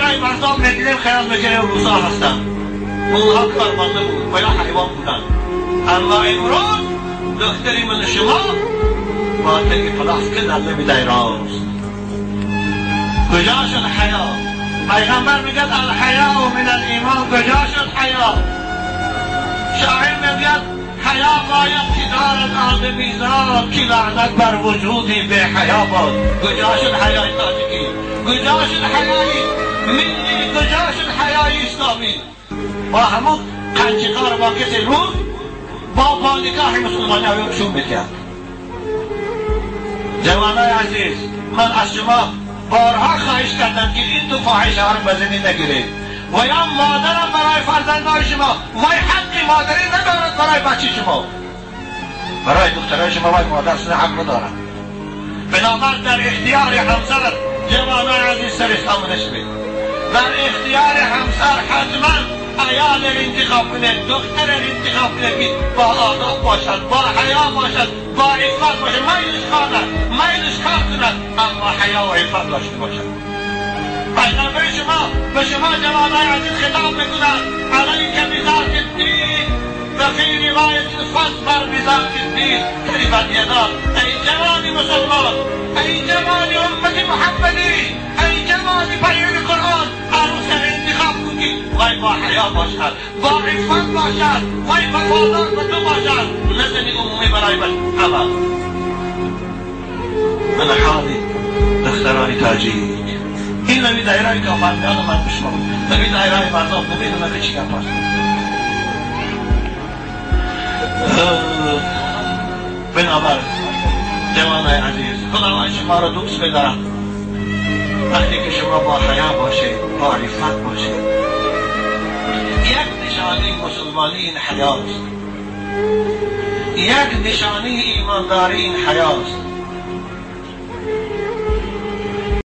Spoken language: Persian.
برای مردم مدینه خیال میکنه روزا هستن، اونها کارمانده بود و یا حیوان بودن. اما امروز دختری من شما باطلی پلاس که دل میده راست. کجا شد حیا؟ پیغمبر میگه الحیا من الایمان. کجا شد حیا؟ شاعر میگه حیا باید که دارد آدمیزاد که لعنت بر وجودی به حیا باد. کجا شد حیای تاجیکی؟ کجا شد حیای ملی؟ کجا شد حیای اسلامی؟ با همون قنچکار با کسی روز با پادگاه مسلمانی هایشون میکرد. جوانای عزیز، من از شما بارها خواهش کردم که این تو فاحشه ها رو به ذهن نگیرید. و یا مادرم برای فرزندان شما وای حقی مادری ندارد برای بچه شما، برای دخترای شما وای مادر سر حق ندارد. بنابراین در اختیار همسر جوانای عزیز سر استامنش بید. در اختیار همسر حتما عیال انتخاب کنه، دختر انتخاب کنه که با آداب باشد، با حیا باشد، با عفت باشد. میلش خواند، میلش کار کند، اما حیا و عفت داشته باشد. پیغمبر شما به شما جوانای عزیز خطاب میکنند علیک بذات الدین و فی روایت فاصبر بذات الدین. تربت یدا. ای جوانی مسلمان، ای جوانی امت محمدی، ای جوانی پیرو قرآن، عروس انتخاب کنی وای با حیا باشد، با عفت باشد، وای وفادار به تو باشد، نه زنی عمومی برای عمل. من حالی دخترانی تاجیک این نوی دایرهایی که آفرمیان من بشما بود، نوی دایرهای مردم نمیدونم که چی کم پاست. بنابر جوانای عزیز، خداوند شما را دوست بدارم. وقتی که شما با حیا باشید، با عفت باشید، یک نشانی مسلمانی این حیاست، یک نشانی ایمانداری این حیاست.